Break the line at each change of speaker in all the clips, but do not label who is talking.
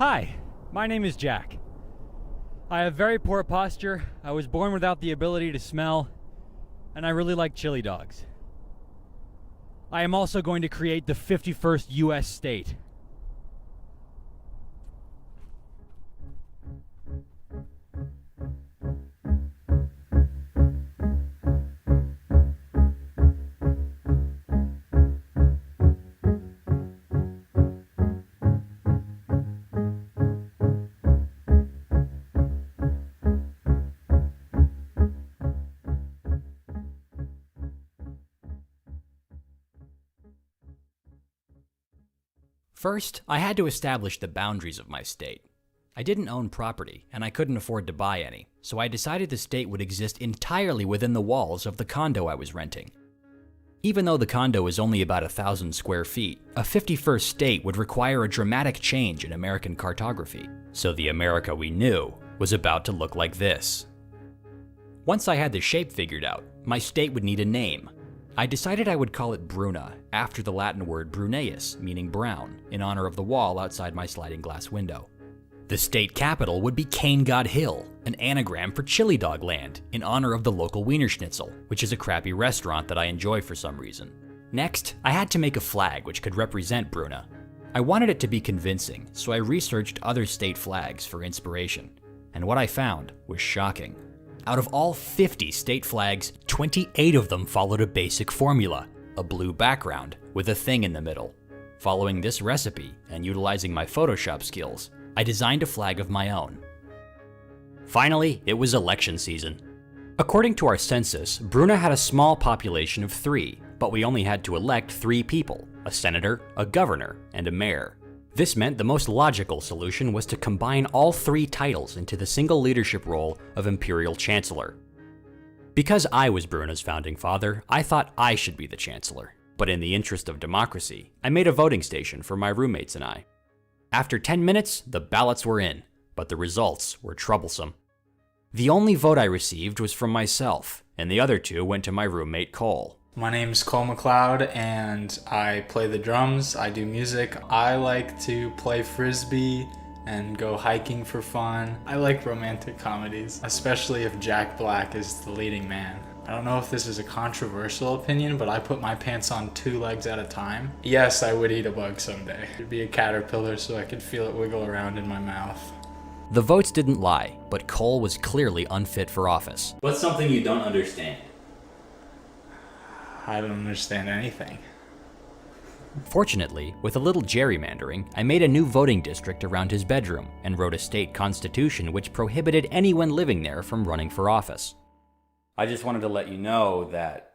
Hi, my name is Jack. I have very poor posture, I was born without the ability to smell, and I really like chili dogs. I am also going to create the 51st US state.
First, I had to establish the boundaries of my state. I didn't own property, and I couldn't afford to buy any, so I decided the state would exist entirely within the walls of the condo I was renting. Even though the condo is only about 1,000 square feet, a 51st state would require a dramatic change in American cartography, so the America we knew was about to look like this. Once I had the shape figured out, my state would need a name. I decided I would call it Bruna, after the Latin word bruneus, meaning brown, in honor of the wall outside my sliding glass window. The state capital would be Cane God Hill, an anagram for Chili Dog Land, in honor of the local Wiener Schnitzel, which is a crappy restaurant that I enjoy for some reason. Next, I had to make a flag which could represent Bruna. I wanted it to be convincing, so I researched other state flags for inspiration, and what I found was shocking. Out of all 50 state flags, 28 of them followed a basic formula, a blue background with a thing in the middle. Following this recipe and utilizing my Photoshop skills, I designed a flag of my own. Finally, it was election season. According to our census, Bruna had a small population of 3, but we only had to elect 3 people, a senator, a governor, and a mayor. This meant the most logical solution was to combine all 3 titles into the single leadership role of Imperial Chancellor. Because I was Bruna's founding father, I thought I should be the Chancellor. But in the interest of democracy, I made a voting station for my roommates and I. After 10 minutes, the ballots were in, but the results were troublesome. The only vote I received was from myself, and the other 2 went to my roommate Cole.
My name's Cole McLeod, and I play the drums, I do music. I like to play frisbee and go hiking for fun. I like romantic comedies, especially if Jack Black is the leading man. I don't know if this is a controversial opinion, but I put my pants on 2 legs at a time. Yes, I would eat a bug someday. It'd be a caterpillar so I could feel it wiggle around in my mouth.
The votes didn't lie, but Cole was clearly unfit for office.
What's something you don't understand?
I don't understand anything.
Fortunately, with a little gerrymandering, I made a new voting district around his bedroom and wrote a state constitution which prohibited anyone living there from running for office.
I just wanted to let you know that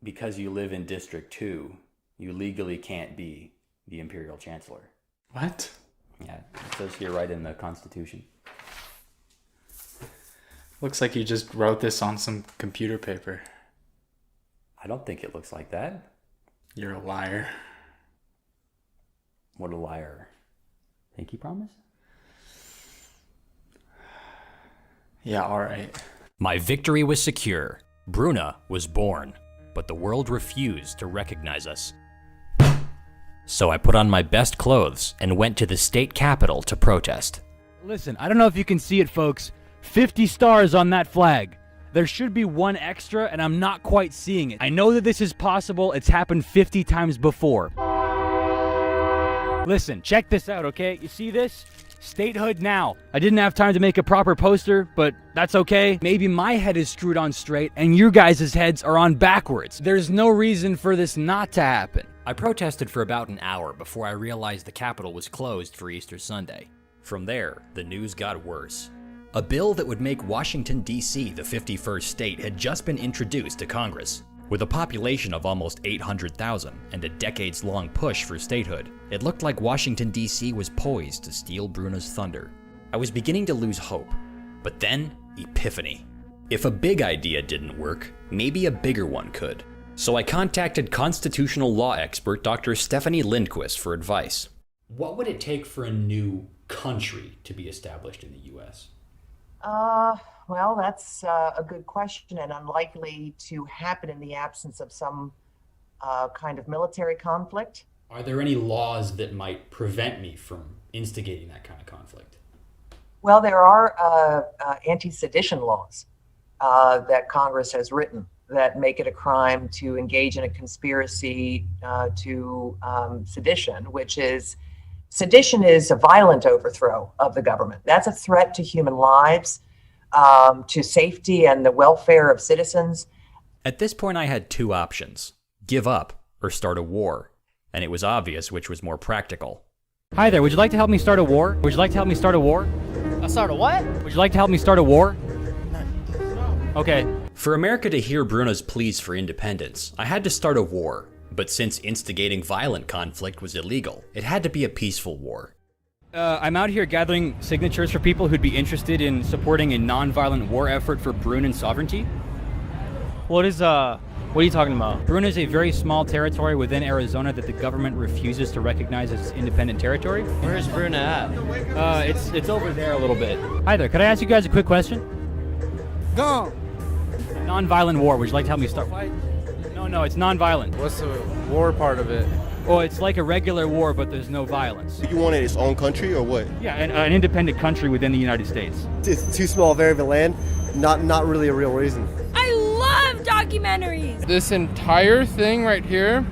because you live in District 2, you legally can't be the Imperial Chancellor.
What?
Yeah, it says here right in the Constitution.
Looks like you just wrote this on some computer paper.
I don't think it looks like that.
You're a liar.
What a liar. Pinky promise?
Yeah, alright.
My victory was secure. Bruna was born, but the world refused to recognize us. So I put on my best clothes and went to the state capitol to protest.
Listen, I don't know if you can see it, folks. 50 stars on that flag. There should be 1 extra, and I'm not quite seeing it. I know that this is possible. It's happened 50 times before. Listen, check this out, okay? You see this? Statehood now. I didn't have time to make a proper poster, but that's okay. Maybe my head is screwed on straight, and your guys' heads are on backwards. There's no reason for this not to happen.
I protested for about an hour before I realized the Capitol was closed for Easter Sunday. From there, the news got worse. A bill that would make Washington, D.C. the 51st state had just been introduced to Congress. With a population of almost 800,000 and a decades-long push for statehood, it looked like Washington, D.C. was poised to steal Bruna's thunder. I was beginning to lose hope, but then, epiphany. If a big idea didn't work, maybe a bigger one could. So I contacted constitutional law expert Dr. Stephanie Lindquist for advice. What would it take for a new country to be established in the U.S.?
Well, that's a good question and unlikely to happen in the absence of some kind of military conflict.
Are there any laws that might prevent me from instigating that kind of conflict?
Well, there are anti-sedition laws that Congress has written that make it a crime to engage in a conspiracy to sedition, sedition is a violent overthrow of the government. That's a threat to human lives, to safety and the welfare of citizens.
At this point, I had two options: give up or start a war, and it was obvious which was more practical.
Hi there, would you like to help me start a war? Would you like to help me start a war?
Start a what?
Would you like to help me start a war? Okay.
For America to hear Bruna's pleas for independence, I had to start a war. But since instigating violent conflict was illegal, it had to be a peaceful war.
I'm out here gathering signatures for people who'd be interested in supporting a non-violent war effort for Brunan sovereignty.
What are you talking about?
Bruna is a very small territory within Arizona that the government refuses to recognize as independent territory.
Where's Bruna at?
It's over there a little bit. Hi there, could I ask you guys a quick question?
Go.
Non-violent war, would you like to help me start? No, it's non-violent.
What's the war part of it?
Well, it's like a regular war, but there's no violence.
You wanted its own country or what?
Yeah, an independent country within the United States.
It's too small of area of land, not really a real reason.
I love documentaries.
This entire thing right here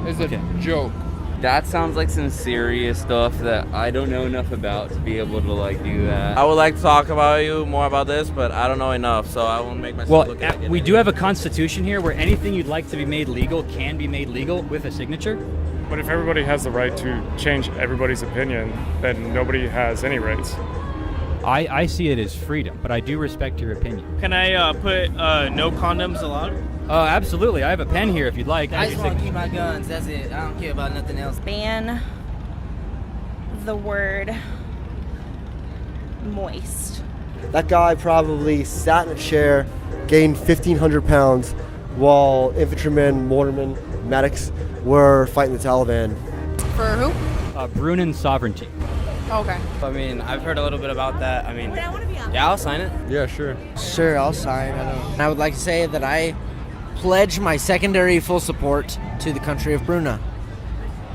is a joke.
That sounds like some serious stuff that I don't know enough about to be able to do that. I would like to talk more about this, but I don't know enough, so I won't make myself look at it.
We do have a constitution here where anything you'd like to be made legal can be made legal with a signature.
But if everybody has the right to change everybody's opinion, then nobody has any rights.
I see it as freedom, but I do respect your opinion.
Can I put no condoms allowed?
Absolutely. I have a pen here if you'd like.
I just want to keep my guns. That's it. I don't care about nothing else.
Ban the word moist.
That guy probably sat in a chair, gained 1,500 pounds, while infantrymen, mortarmen, medics were fighting the Taliban.
For who?
Brunan sovereignty.
Okay.
I mean, I've heard a little bit about that. I mean, yeah, I'll sign it.
Yeah, sure.
Sure, I'll sign. I would like to say that I pledge my secondary full support to the country of Bruna.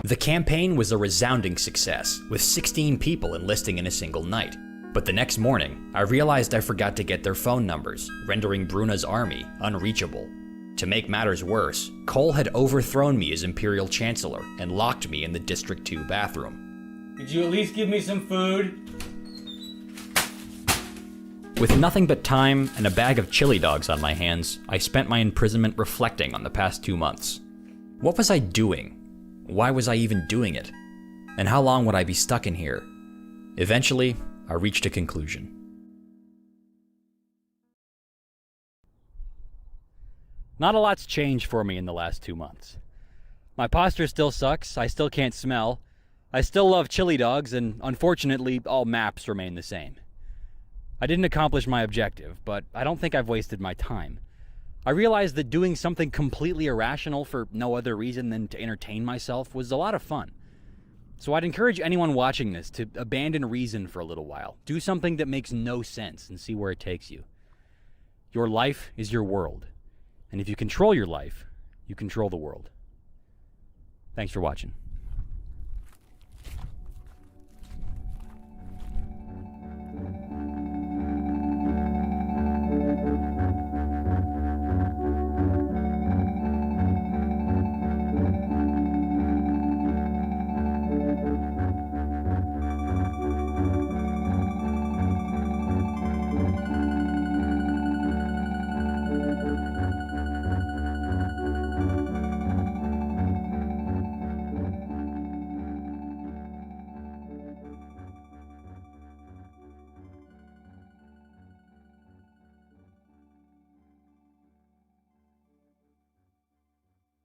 The campaign was a resounding success, with 16 people enlisting in a single night. But the next morning, I realized I forgot to get their phone numbers, rendering Bruna's army unreachable. To make matters worse, Cole had overthrown me as Imperial Chancellor and locked me in the District 2 bathroom.
Could you at least give me some food?
With nothing but time and a bag of chili dogs on my hands, I spent my imprisonment reflecting on the past 2 months. What was I doing? Why was I even doing it? And how long would I be stuck in here? Eventually, I reached a conclusion.
Not a lot's changed for me in the last 2 months. My posture still sucks, I still can't smell, I still love chili dogs, and unfortunately, all maps remain the same. I didn't accomplish my objective, but I don't think I've wasted my time. I realized that doing something completely irrational for no other reason than to entertain myself was a lot of fun. So I'd encourage anyone watching this to abandon reason for a little while. Do something that makes no sense and see where it takes you. Your life is your world. And if you control your life, you control the world. Thanks for watching.